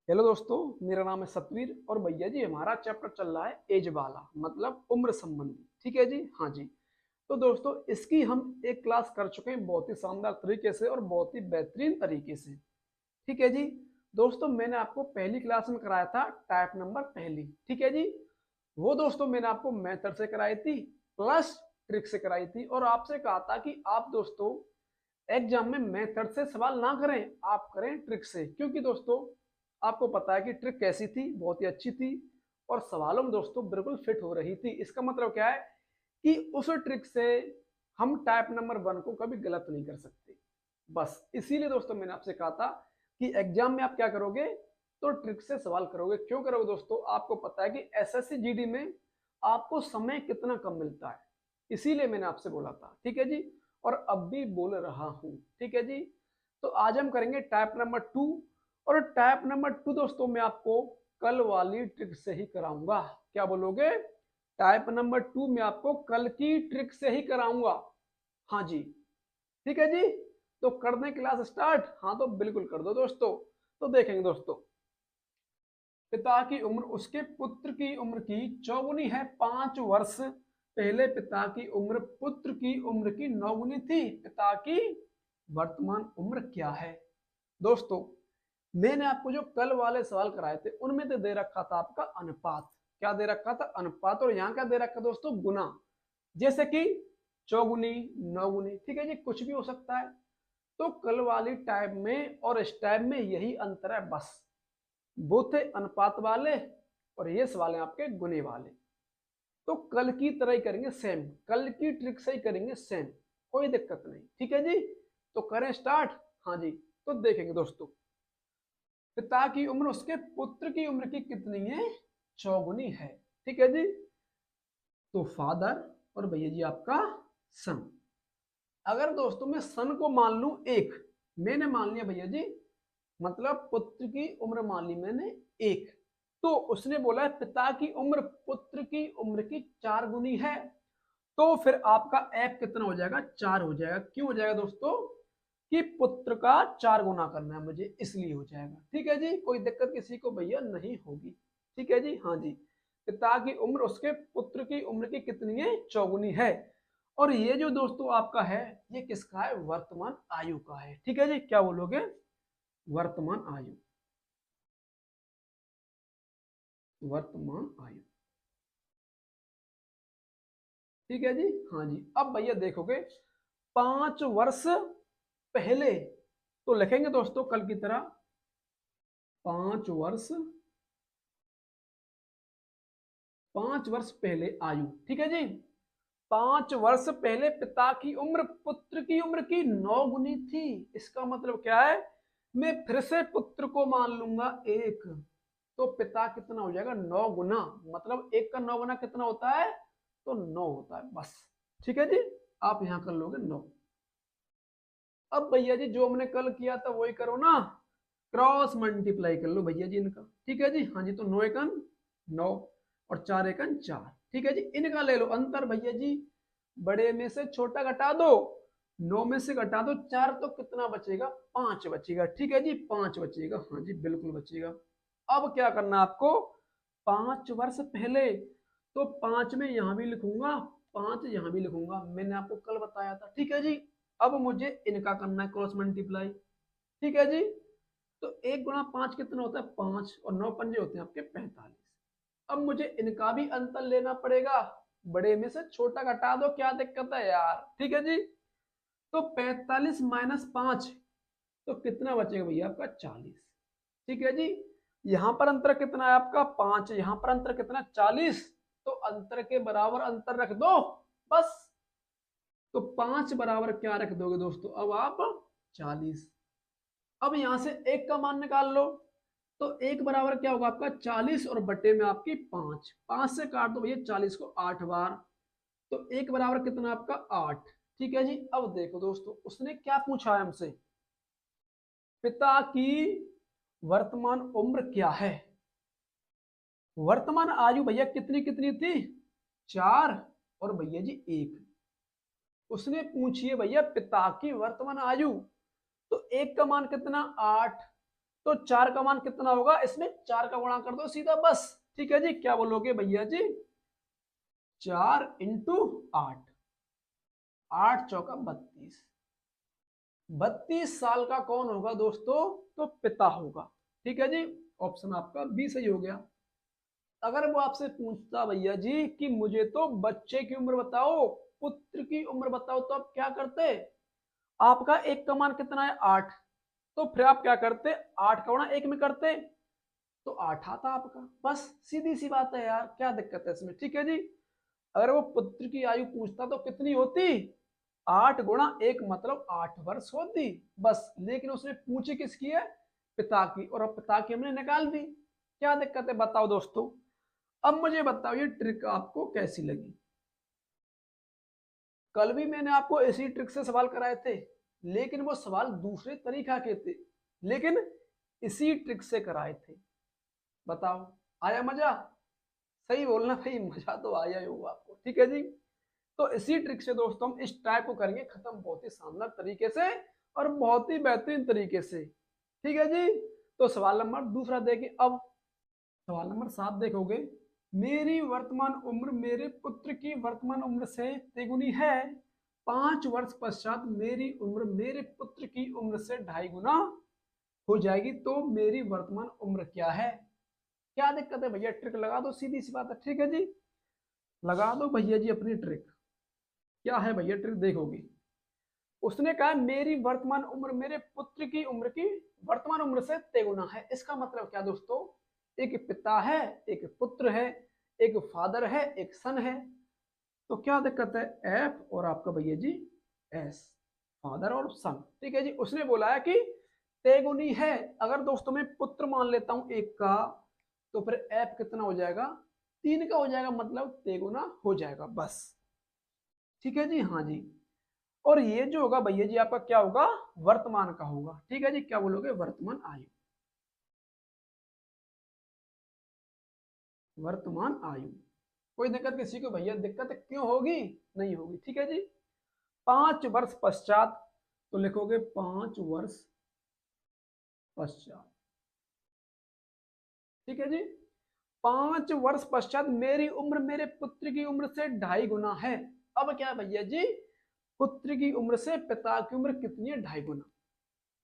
Hello दोस्तों, मेरा नाम है सतवीर और भैया जी हमारा चैप्टर चल रहा है एज वाला मतलब उम्र संबंधी। ठीक है जी, हाँ जी। तो दोस्तों इसकी हम एक क्लास कर चुके हैं बहुत ही शानदार तरीके से और बहुत ही बेहतरीन तरीके से। ठीक है जी। दोस्तों मैंने आपको पहली क्लास में कराया था टाइप नंबर पहली। ठीक है जी। वो दोस्तों मैंने आपको मेथड से कराई थी प्लस ट्रिक से कराई थी और आपसे कहा था कि आप दोस्तों एग्जाम में मेथड से सवाल ना करें, आप करें ट्रिक से, क्योंकि दोस्तों आपको पता है कि ट्रिक कैसी थी, बहुत ही अच्छी थी और सवालों में दोस्तों बिल्कुल फिट हो रही थी। इसका मतलब क्या है कि उस ट्रिक से हम टाइप नंबर 1 को कभी गलत नहीं कर सकते। बस इसीलिए दोस्तों मैंने आपसे कहा था कि एग्जाम में आप क्या करोगे, तो ट्रिक से सवाल करोगे। क्यों करोगे दोस्तों, आपको पता है कि एसएससी जीडी में आपको समय कितना कम मिलता है, इसीलिए मैंने आपसे बोला था। ठीक है जी, और अब भी बोल रहा हूं। ठीक है जी। तो आज हम करेंगे टाइप नंबर 2 और टाइप नंबर 2 दोस्तों मैं आपको कल वाली ट्रिक से ही कराऊंगा। क्या बोलोगे? टाइप नंबर 2 में आपको कल की ट्रिक से ही कराऊंगा। हाँ जी। ठीक है जी। तो कर दें क्लास स्टार्ट? हाँ तो बिल्कुल कर दो दोस्तों। तो देखेंगे दोस्तों, पिता की उम्र उसके पुत्र की उम्र की चौगुनी है 5 वर्ष पहले पिता की उम्र पुत्र की उम्र की नौगुनी थी। पिता की वर्तमान उम्र क्या है? दोस्तों मैंने आपको जो कल वाले सवाल कराए थे उनमें तो दे रखा था आपका अनुपात। क्या दे रखा था? अनुपात। और यहाँ क्या दे रखा दोस्तों? गुना। जैसे कि चौगुनी, नौगुनी। ठीक है जी, कुछ भी हो सकता है। तो कल वाली टाइप में और इस टाइप में यही अंतर है बस। वो थे अनुपात वाले और ये सवाल है आपके गुने वाले। तो कल की तरह ही करेंगे सेम, कल की ट्रिक से ही करेंगे सेम, कोई दिक्कत नहीं। ठीक है जी। तो करें स्टार्ट? हाँ जी। तो देखेंगे दोस्तों, पिता की उम्र उसके पुत्र की उम्र की कितनी है? चौगुनी है। ठीक है जी। तो फादर और भैया जी आपका सन। अगर दोस्तों मैं सन को मान लूं एक, मैंने मान लिया भैया जी, मतलब पुत्र की उम्र मान ली मैंने एक, तो उसने बोला है पिता की उम्र पुत्र की उम्र की 4 गुनी है। तो फिर आपका एफ कितना हो जाएगा? 4 हो जाएगा। क्यों हो जाएगा दोस्तों? कि पुत्र का 4 गुना करना है मुझे, इसलिए हो जाएगा। ठीक है जी, कोई दिक्कत किसी को भैया नहीं होगी। ठीक है जी, हाँ जी। पिता की उम्र उसके पुत्र की उम्र की कितनी है? चौगुनी है। और ये जो दोस्तों आपका है, ये किसका है? वर्तमान आयु का है। ठीक है जी, क्या बोलोगे? वर्तमान आयु, वर्तमान आयु। ठीक है जी, हाँ जी। अब भैया देखोगे 5 वर्ष पहले, तो लिखेंगे दोस्तों कल की तरह 5 वर्ष, 5 वर्ष पहले आयु। ठीक है जी। 5 वर्ष पहले पिता की उम्र पुत्र की उम्र की 9 गुनी थी। इसका मतलब क्या है? मैं फिर से पुत्र को मान लूंगा एक, तो पिता कितना हो जाएगा? 9 गुना। मतलब एक का 9 गुना कितना होता है? तो 9 होता है बस। ठीक है जी। आप यहां कर लोगे 9। अब भैया जी जो हमने कल किया था वही करो ना, क्रॉस मल्टीप्लाई कर लो भैया जी इनका। ठीक है जी, हाँ जी। तो 9 एकन 9 और 4 एकन 4। ठीक है जी, इनका ले लो अंतर भैया जी, बड़े में से छोटा घटा दो, 9 में से घटा दो 4, तो कितना बचेगा? 5 बचेगा। ठीक है जी, 5 बचेगा। हाँ जी बिल्कुल बचेगा। अब क्या करना है आपको? 5 वर्ष पहले, तो 5 में यहां भी लिखूंगा, 5 यहां भी लिखूंगा, मैंने आपको कल बताया था। ठीक है जी। अब मुझे इनका करना है क्रॉस मल्टीप्लाई। ठीक है जी। तो 1 गुणा 5 कितना होता है? 5 और 9 पंजे होते हैं आपके 45। अब मुझे इनका भी अंतर लेना पड़ेगा, बड़े में से छोटा घटा दो, क्या दिक्कत है यार? ठीक है जी। तो 45 - 5, तो कितना बचेगा भैया आपका? 40। ठीक है जी। यहां पर अंतर कितना है आपका? 5। यहां पर अंतर कितना? 40। तो अंतर के बराबर अंतर रख दो बस। तो 5 बराबर क्या रख दोगे दोस्तों? अब आप 40। अब यहां से एक का मान निकाल लो, तो एक बराबर क्या होगा आपका? 40 और बटे में आपकी 5, 5 से काट दो भैया 40 को 8 बार, तो एक बराबर कितना आपका? 8। ठीक है जी। अब देखो दोस्तों उसने क्या पूछा है हमसे, पिता की वर्तमान उम्र क्या है? वर्तमान आयु भैया कितनी कितनी थी? 4 और भैया जी 1। उसने पूछी है भैया पिता की वर्तमान आयु, तो एक का मान कितना? 8, तो 4 का मान कितना होगा, इसमें 4 का गुणा कर दो सीधा बस। ठीक है जी, क्या बोलोगे भैया जी, 4 इंटू 8, 8 चौका 32, 32 साल का कौन होगा दोस्तों, तो पिता होगा। ठीक है जी, ऑप्शन आपका बी सही हो गया। अगर वो आपसे पूछता भैया जी कि मुझे तो बच्चे की उम्र बताओ, पुत्र की उम्र बताओ, तो आप क्या करते, आपका एक का मान कितना है 8, तो फिर आप क्या करते, 8 का गुणा 1 में करते, तो 8 आता आपका, बस सीधी सी बात है यार, क्या दिक्कत है इसमें। ठीक है जी, अगर वो पुत्र की आयु पूछता तो कितनी होती, 8 गुणा 1 मतलब 8 वर्ष होती बस, लेकिन उसने पूछी किसकी है, पिता की, और अब पिता की हमने निकाल दी, क्या दिक्कत है बताओ दोस्तों। अब मुझे बताओ ये ट्रिक आपको कैसी लगी। कल भी मैंने आपको इसी ट्रिक से सवाल कराए थे, लेकिन वो सवाल दूसरे तरीका के थे, लेकिन इसी ट्रिक से कराए थे। बताओ आया मजा, सही बोलना भाई, मजा तो आया ही होगा आपको। ठीक है जी, तो इसी ट्रिक से दोस्तों हम इस टाइप को करेंगे खत्म बहुत ही शानदार तरीके से और बहुत ही बेहतरीन तरीके से। ठीक है जी, तो सवाल नंबर दूसरा देखें अब। सवाल नंबर 7 देखोगे, मेरी वर्तमान उम्र मेरे पुत्र की वर्तमान उम्र से तिगुनी है, 5 वर्ष पश्चात मेरी उम्र मेरे पुत्र की उम्र से 2.5 गुना हो जाएगी, तो मेरी वर्तमान उम्र क्या है। क्या दिक्कत है भैया, ट्रिक लगा दो, सीधी सी बात है। ठीक है जी, लगा दो भैया जी अपनी ट्रिक। क्या है भैया ट्रिक, देखोगे उसने कहा मेरी वर्तमान उम्र मेरे पुत्र की उम्र की वर्तमान उम्र से तेगुना है, इसका मतलब क्या दोस्तों, एक पिता है, एक पुत्र है, एक फादर है, एक सन है, तो क्या दिक्कत है, एफ और आपका भैया जी एस, फादर और सन। ठीक है जी, उसने बोला है कि तेगुनी है, अगर दोस्तों मैं पुत्र मान लेता हूं एक का, तो फिर एफ कितना हो जाएगा, 3 का हो जाएगा, मतलब तेगुना हो जाएगा बस। ठीक है जी, हाँ जी, और ये जो होगा भैया जी आपका क्या होगा, वर्तमान का होगा। ठीक है जी, क्या बोलोगे, वर्तमान आयु, वर्तमान आयु। कोई दिक्कत किसी को भैया, दिक्कत क्यों होगी, नहीं होगी। ठीक है जी, 5 वर्ष पश्चात, तो लिखोगे 5 वर्ष पश्चात। ठीक है जी, 5 वर्ष पश्चात मेरी उम्र मेरे पुत्र की उम्र से 2.5 गुना है। अब क्या भैया जी, पुत्र की उम्र से पिता की उम्र कितनी है, 2.5 गुना,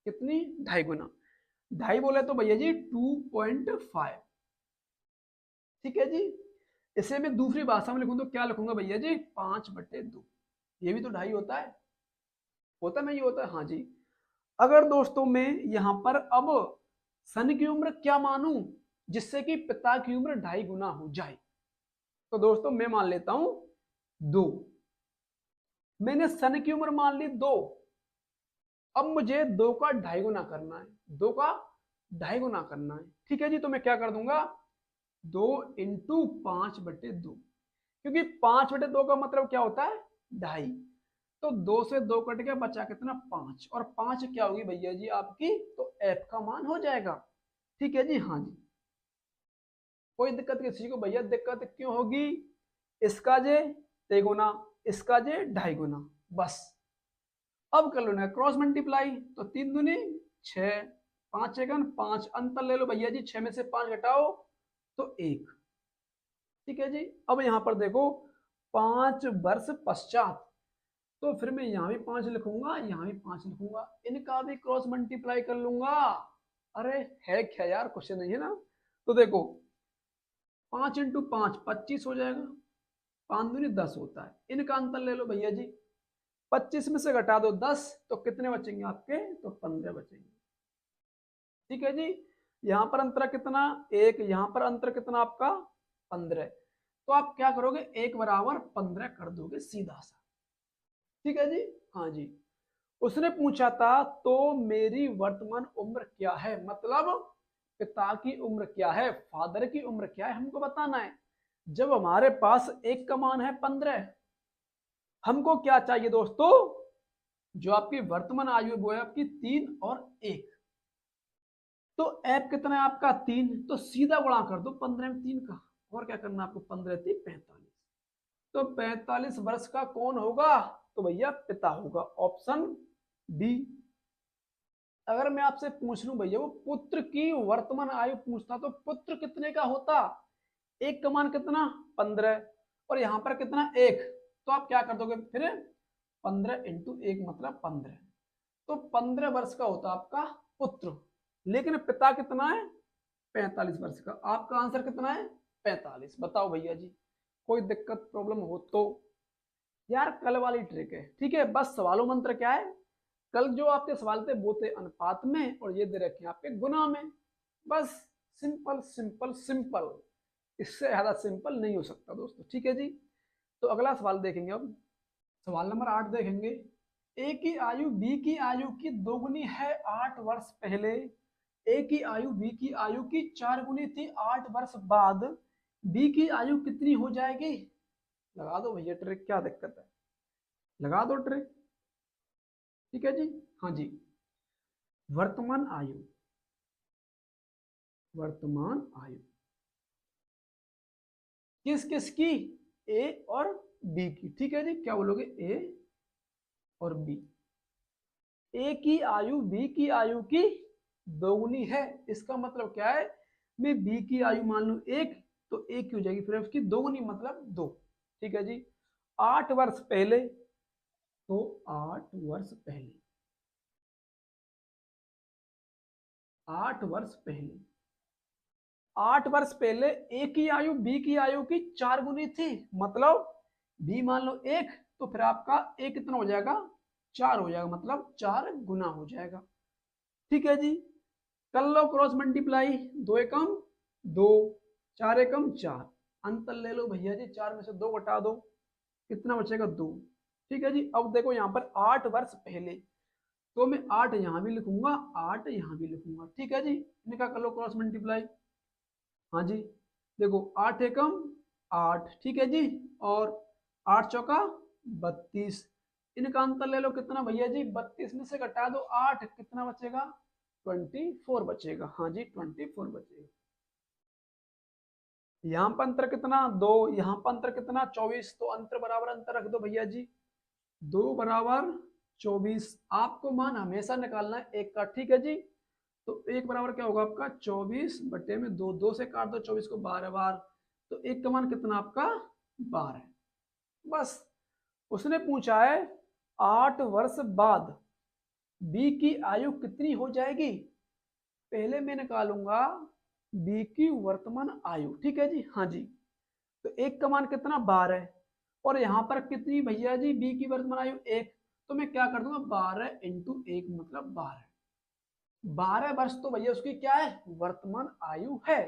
कितनी, 2.5 गुना, 2.5 बोले तो भैया जी 2.5। ठीक है जी, इसे मैं दूसरी भाषा में लिखूं तो क्या लिखूंगा भैया जी, 5/2, ये भी तो 2.5 होता नहीं होता है, हाँ जी। अगर दोस्तों मैं यहाँ पर अब सन की उम्र क्या मानूं, जिससे कि पिता की उम्र 2.5 गुना हो जाए, तो दोस्तों मैं मान लेता हूं 2, मैंने सन की उम्र मान ली 2, अब मुझे 2 का 2.5 गुना करना है, 2 का 2.5 गुना करना है। ठीक है जी, तो मैं क्या कर दूंगा, 2 इंटू 5/2, क्योंकि 5/2 का मतलब क्या होता है, 2.5, तो 2 से 2 कट गया, बचा कितना, 5, और 5 क्या होगी भैया जी आपकी, तो एफ का मान हो जाएगा। ठीक है जी, हाँ जी, कोई दिक्कत किसी को भैया, दिक्कत क्यों होगी, इसका जे तेगुना, इसका जे 2.5 गुना, बस। अब कर लो ना क्रॉस मल्टीप्लाई, तो 3 दूनी 6, 5 एकन 5, अंतर ले लो भैया जी, 6 में से 5 घटाओ तो 1। ठीक है जी, अब यहाँ पर देखो 5 वर्ष पश्चात, तो फिर मैं यहाँ भी 5 लिखूंगा, यहाँ भी 5 लिखूंगा, इनका भी क्रॉस मल्टीप्लाई कर लूंगा। अरे है क्या यार, क्वेश्चन नहीं है ना। तो देखो 5 × 5 25 हो जाएगा, 5 दूनी 10 होता है, इनका अंतर ले लो भैया जी, 25 में से घटा दो 10, तो कितने बचेंगे आपके, तो 15 बचेंगे। ठीक है जी, यहाँ पर अंतर कितना, 1, यहाँ पर अंतर कितना आपका 15, तो आप क्या करोगे, 1 बराबर 15 कर दोगे सीधा सा। ठीक है जी, हाँ जी, उसने पूछा था तो मेरी वर्तमान उम्र क्या है, मतलब पिता की उम्र क्या है, फादर की उम्र क्या है, हमको बताना है। जब हमारे पास एक का मान है 15, हमको क्या चाहिए दोस्तों, जो आपकी वर्तमान आयु है वो है आपकी 3 और 1, तो एफ कितना है आपका 3, तो सीधा गुणा कर दो 15 में 3 का, और क्या करना आपको, 15 3 45, तो 45 वर्ष का कौन होगा, तो भैया पिता होगा, ऑप्शन बी। अगर मैं आपसे पूछ लूं भैया वो पुत्र की वर्तमान आयु पूछता तो पुत्र कितने का होता, एक का मान कितना 15 और यहाँ पर कितना एक, तो आप क्या कर दोगे फिर 15 इंटू एक मतलब 15, तो 15 वर्ष का होता आपका पुत्र। लेकिन पिता कितना है 45 वर्ष का। आपका आंसर कितना है 45। बताओ भैया जी, कोई दिक्कत प्रॉब्लम हो तो। यार कल वाली ट्रिक है, ठीक है। बस सवालों मंत्र क्या है, कल जो आपके सवाल थे वो थे अनुपात में और ये दे रखे हैं आपके गुना में। बस सिंपल सिंपल सिंपल, इससे ज्यादा सिंपल नहीं हो सकता दोस्तों, ठीक है जी। तो अगला सवाल देखेंगे अब, सवाल नंबर 8 देखेंगे। ए की आयु बी की आयु की दोगुनी है 8 वर्ष पहले, ए की आयु बी की आयु की 4 गुनी थी 8 वर्ष बाद, बी की आयु कितनी हो जाएगी। लगा दो भैया ट्रिक, क्या दिक्कत है, लगा दो ट्रिक, ठीक है जी। हाँ जी, वर्तमान आयु, वर्तमान आयु किस किस की, ए और बी की, ठीक है जी। क्या बोलोगे, ए और बी। ए की आयु बी की आयु की दोगुनी है, इसका मतलब क्या है, मैं बी की आयु मान लू एक, तो एक की हो जाएगी फिर उसकी दोगुनी मतलब दो, ठीक है जी। 8 वर्ष पहले, तो 8 वर्ष पहले, 8 वर्ष पहले, 8 वर्ष पहले ए की आयु बी की आयु की 4 गुनी थी, मतलब बी मान लो एक, तो फिर आपका ए कितना हो जाएगा 4 हो जाएगा, मतलब 4 गुना हो जाएगा, ठीक है जी। कर लो क्रॉस मल्टीप्लाई, 2 एकम 2, 4 एकम 4, अंतर ले लो भैया जी, 4 में से 2 घटा दो, कितना बचेगा 2, ठीक है जी। अब देखो यहाँ पर 8 वर्ष पहले, तो मैं 8 यहाँ भी लिखूंगा 8 यहाँ भी लिखूंगा, ठीक है जी। इनका कर लो क्रॉस मल्टीप्लाई, हाँ जी। देखो 8 एकम 8, ठीक है जी, और 8 चौका 32, इनका अंतर ले लो कितना भैया जी, 32 में से घटा दो 8, कितना बचेगा 24 बचेगा, हाँ जी 24 बचेगा। यहाँ पर अंतर कितना 2, यहाँ पर अंतर कितना 24, तो अंतर बराबर अंतर रख दो भैया जी, 2 बराबर 24। आपको मान हमेशा निकालना है एक का, ठीक है जी। तो एक बराबर क्या होगा आपका 24 बटे में 2, 2 से काट दो 24 को 12 बार, तो एक का मान कितना आपका 12। बस उसने पूछा है 8 वर्ष बाद बी की आयु कितनी हो जाएगी, पहले मैं निकालूंगा बी की वर्तमान आयु, ठीक है जी। हाँ जी, तो एक का मान कितना 12 और यहाँ पर कितनी भैया जी बी की वर्तमान आयु एक, तो मैं क्या कर दूंगा 12 इंटू एक मतलब 12, 12 वर्ष तो भैया उसकी क्या है वर्तमान आयु है।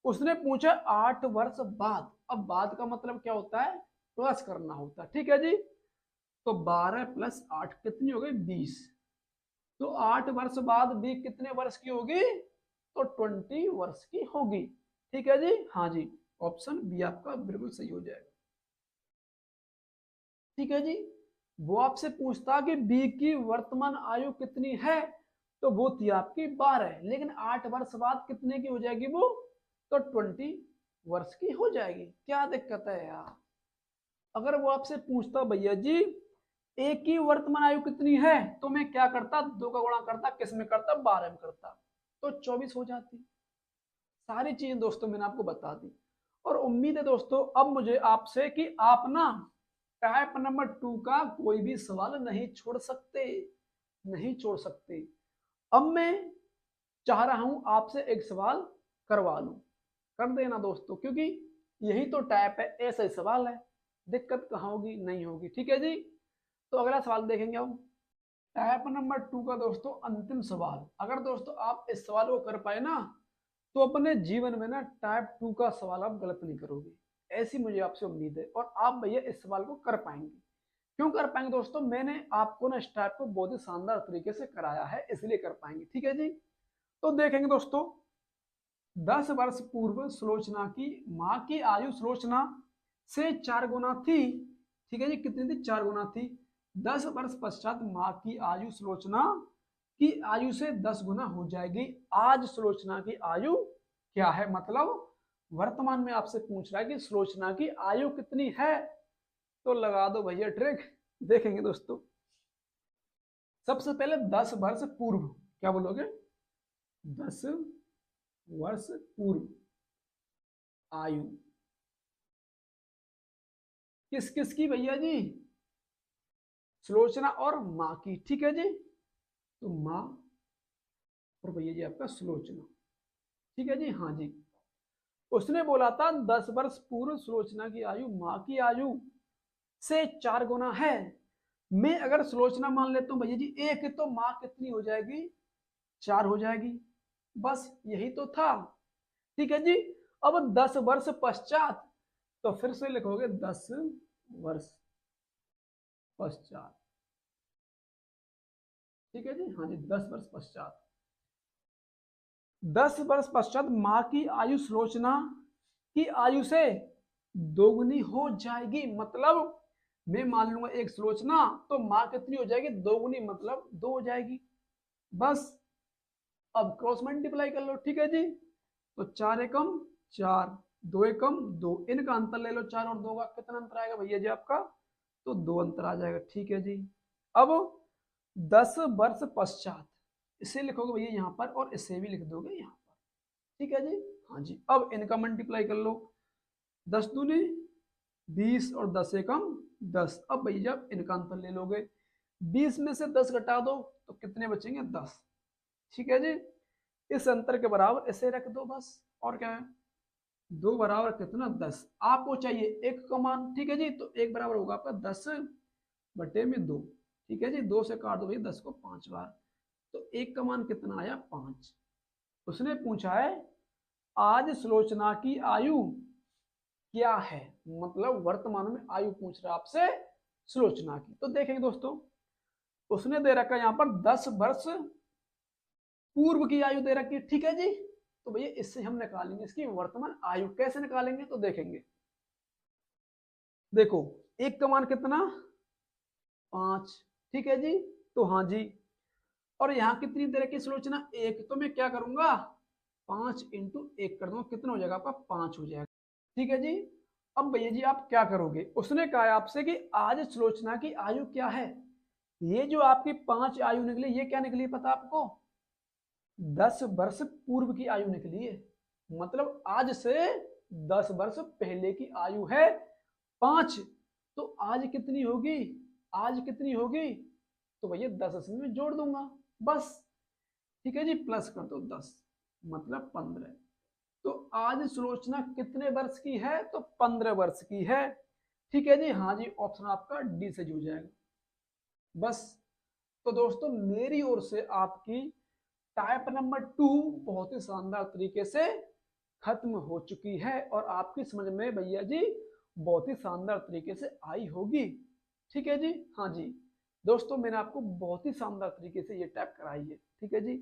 उसने पूछा 8 वर्ष बाद, अब बाद का मतलब क्या होता है प्लस करना होता है, ठीक है जी। तो 12 प्लस 8 कितनी हो गई 20, तो 8 वर्ष बाद भी कितने वर्ष की होगी, तो 20 वर्ष की होगी, ठीक है जी। हाँ जी, ऑप्शन बी आपका बिल्कुल सही हो जाएगा, ठीक है जी। वो आपसे पूछता कि बी की वर्तमान आयु कितनी है, तो वो थी आपकी 12, लेकिन 8 वर्ष बाद कितने की हो जाएगी वो, तो 20 वर्ष की हो जाएगी, क्या दिक्कत है यार। अगर वो आपसे पूछता भैया जी ए की वर्तमान आयु कितनी है, तो मैं क्या करता 2 का गुणा करता, किस में करता 12 में करता, तो 24 हो जाती। सारी चीजें दोस्तों मैंने आपको बता दी, और उम्मीद है दोस्तों अब मुझे आपसे कि आप ना टाइप नंबर 2 का कोई भी सवाल नहीं छोड़ सकते, नहीं छोड़ सकते। अब मैं चाह रहा हूं आपसे एक सवाल करवा लूं, कर देना दोस्तों, क्योंकि यही तो टाइप है, ऐसा ही सवाल है, दिक्कत कहाँ होगी, नहीं होगी, ठीक है जी। तो अगला सवाल देखेंगे हम, टाइप नंबर 2 का दोस्तों अंतिम सवाल। अगर दोस्तों आप इस सवाल को कर पाए ना, तो अपने जीवन में ना टाइप 2 का सवाल आप गलत नहीं करोगे, ऐसी मुझे आपसे उम्मीद है। और आप भैया इस सवाल को कर पाएंगे, क्यों कर पाएंगे दोस्तों, मैंने आपको ना इस टाइप को बहुत ही शानदार तरीके से कराया है, इसलिए कर पाएंगे, ठीक है जी। तो देखेंगे दोस्तों, 10 वर्ष पूर्व सुलोचना की माँ की आयु सुलोचना से 4 गुना थी, ठीक है जी, कितनी थी 4 गुना थी। 10 वर्ष पश्चात माँ की आयु सुलोचना की आयु से 10 गुना हो जाएगी, आज सुलोचना की आयु क्या है, मतलब वर्तमान में आपसे पूछ रहा है कि सुलोचना की आयु कितनी है। तो लगा दो भैया ट्रिक, देखेंगे दोस्तों। सबसे पहले 10 वर्ष पूर्व, क्या बोलोगे? 10 वर्ष पूर्व आयु किस किस की भैया जी? सुलोचना और माँ की। ठीक है जी, तो माँ और भैया जी आपका सुलोचना। ठीक है जी, हाँ जी। उसने बोला था 10 वर्ष पूर्व सुलोचना की आयु माँ की आयु से 4 गुना है। मैं अगर सुलोचना मान लेता हूँ भैया जी 1, तो माँ कितनी हो जाएगी? 4 हो जाएगी। बस यही तो था। ठीक है जी। अब 10 वर्ष पश्चात, तो फिर से लिखोगे 10 वर्ष पश्चात। ठीक है जी, हाँ जी, 10 वर्ष पश्चात। 10 वर्ष पश्चात माँ की आयु सुलोचना की आयु से 2 गुनी हो जाएगी। मतलब मैं मान लूंगा 1 सुलोचना, तो माँ कितनी हो जाएगी? 2 गुनी, मतलब 2 हो जाएगी। बस अब क्रॉस मल्टीप्लाई कर लो। ठीक है जी, तो 4 एकम 4, 2 एकम 2, इनका अंतर ले लो 4 और 2 का, कितना अंतर आएगा भैया जी आपका? तो 2 अंतर आ जाएगा। ठीक है जी। अब 10 वर्ष पश्चात, इसे लिखोगे भैया यहाँ पर और इसे भी लिख दोगे यहाँ पर। ठीक है जी, हाँ जी। अब इनका मल्टीप्लाई कर लो, 10 दूनी 20 और 10 एकम 10। अब भैया इनका अंतर ले लोगे, 20 में से 10 घटा दो तो कितने बचेंगे? 10। ठीक है जी, इस अंतर के बराबर इसे रख दो बस। और क्या है? 2 बराबर कितना? 10। आपको चाहिए 1 का मान। ठीक है जी, तो 1 बराबर होगा आपका 10/2। ठीक है जी, 2 से काट दो भैया 10 को 5 बार, तो 1 का मान कितना आया? 5। उसने पूछा है आज सुलोचना की आयु क्या है, मतलब वर्तमान में आयु पूछ रहा है आपसे सुलोचना की। तो देखेंगे दोस्तों, उसने दे रखा है यहाँ पर 10 वर्ष पूर्व की आयु दे रखी है। ठीक है जी, तो भैया इससे हम निकालेंगे इसकी वर्तमान आयु। कैसे निकालेंगे? तो देखेंगे। देखो 1 का मान कितना? 5। ठीक है जी, तो हाँ जी। और यहाँ कितनी दे रखी सुलोचना? 1। तो मैं क्या करूंगा? 5 इंटू 1 कर दूंगा, कितना हो जाएगा आपका? 5 हो जाएगा। ठीक है जी। अब भैया जी आप क्या करोगे? उसने कहा है आपसे कि आज सुलोचना की आयु क्या है। ये जो आपकी 5 आयु निकली, ये क्या निकली पता आपको? 10 वर्ष पूर्व की आयु निकली है। मतलब आज से 10 वर्ष पहले की आयु है 5। तो आज कितनी होगी? आज कितनी होगी? तो भैया 10 इसमें में जोड़ दूंगा बस। ठीक है जी, प्लस कर दो 10, मतलब 15। तो आज सुलोचना कितने वर्ष की है? तो 15 वर्ष की है। ठीक है जी, हाँ जी, ऑप्शन आपका डी से जुड़ जाएगा बस। तो दोस्तों मेरी ओर से आपकी टाइप नंबर 2 बहुत ही शानदार तरीके से खत्म हो चुकी है और आपकी समझ में भैया जी बहुत ही शानदार तरीके से आई होगी। ठीक है जी, हाँ जी। दोस्तों मैंने आपको बहुत ही शानदार तरीके से ये टाइप कराई है। ठीक है जी,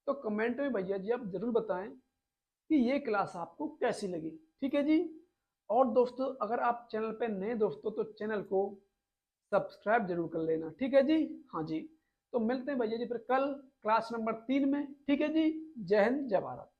तो कमेंट में भैया जी आप जरूर बताएं कि ये क्लास आपको कैसी लगी। ठीक है जी, और दोस्तों अगर आप चैनल पे नए दोस्तों तो चैनल को सब्सक्राइब जरूर कर लेना। ठीक है जी, हाँ जी। तो मिलते हैं भैया जी फिर कल क्लास नंबर 3 में। ठीक है जी, जय हिंद जय भारत।